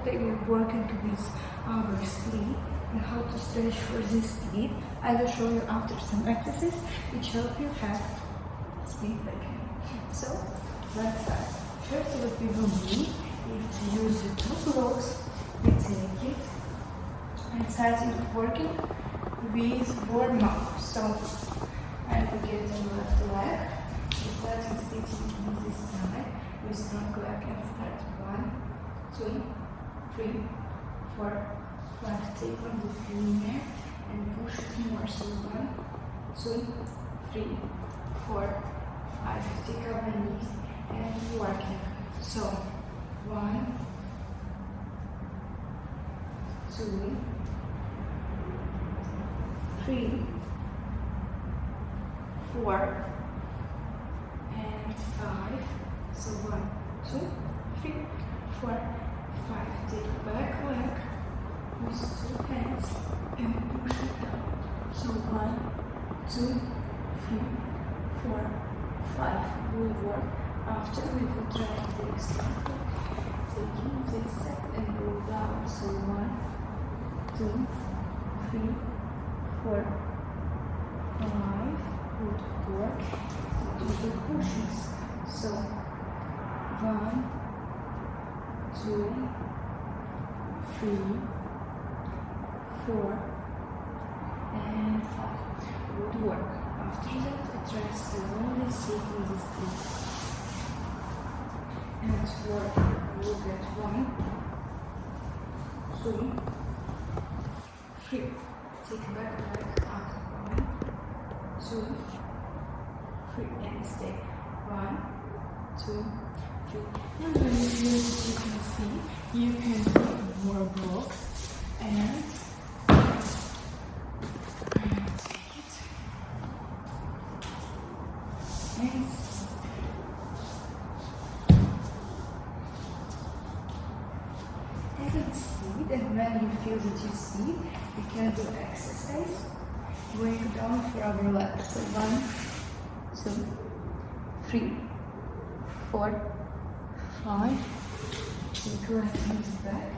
today we're working with our sleeve and how to stretch for this speed. I will show you after some exercises which help you have speed again. So let's start. First what we will do is to use the two blocks. We take it and starting working with warm-up. So I will get on the left leg, starting sitting on this side with strong leg and start 1, 2, 3, 4, 5. Take on the femur and push it more. So 1, 2, 3, 4, 5. Take up the knees and working. So 1, 2, 3, 4, and 5. So 1, 2, 3, 4, 5. Take back leg with 2 hands and push it down. So 1, 2, 3, 4, 5. Will work. After we will try to take step, taking this step and go down. So 1, 2, 3, 4, 5. Good work. Do the pushes. So 1, 2, 3, 4, and 5. Good work. After that, try slowly sitting this tree. And work. We'll get 1, 2, 3. Take back leg up. 1, 2, 3, and stay. 1, 2, 3. And when you use it, you can see you can do more blocks and take it and speed. And when you feel that you see, you can do exercise going down for our legs. So 1, 2, 3, 4, 5. Take left hands back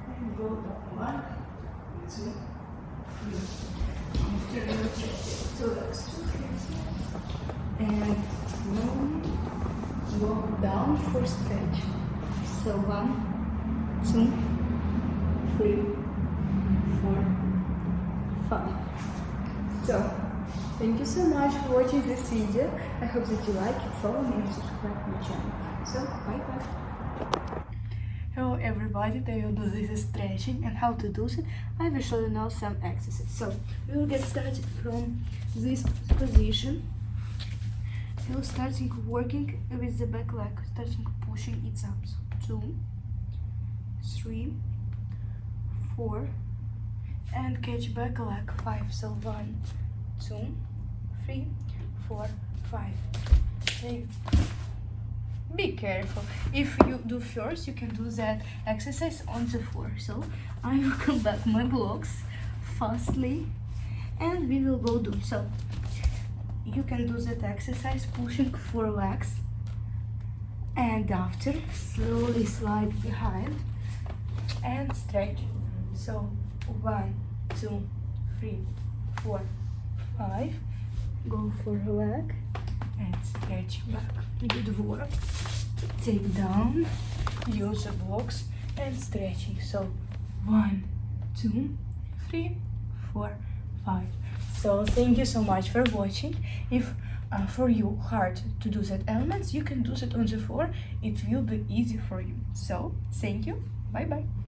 and go down. 1, 2, 3. After you take 2 legs, 2 hands, and go down for stretch. So 1, 2, 3, 4, 5. So, thank you so much for watching this video. I hope that you like it. Follow me and subscribe to my channel. So, bye bye. Hello everybody, today we'll do this stretching, and how to do it I will show you now some exercises. So, we will get started from this position. We will starting working with the back leg, starting pushing it up. So 2, 3, 4, and catch back leg 5. So 1, 2, 3, 4, 5. Take. Be careful. If you do first, you can do that exercise on the floor. So I will come back my blocks fastly, and we will go do. So you can do that exercise pushing 4 legs, and after slowly slide behind and stretch. So 1, 2, 3, 4, 5. Go for a leg and stretch back. Good work. Take down, use the blocks and stretching. So 1, 2, 3, 4, 5. So thank you so much for watching. If for you hard to do that elements, you can do that on the floor. It will be easy for you. So thank you. Bye bye.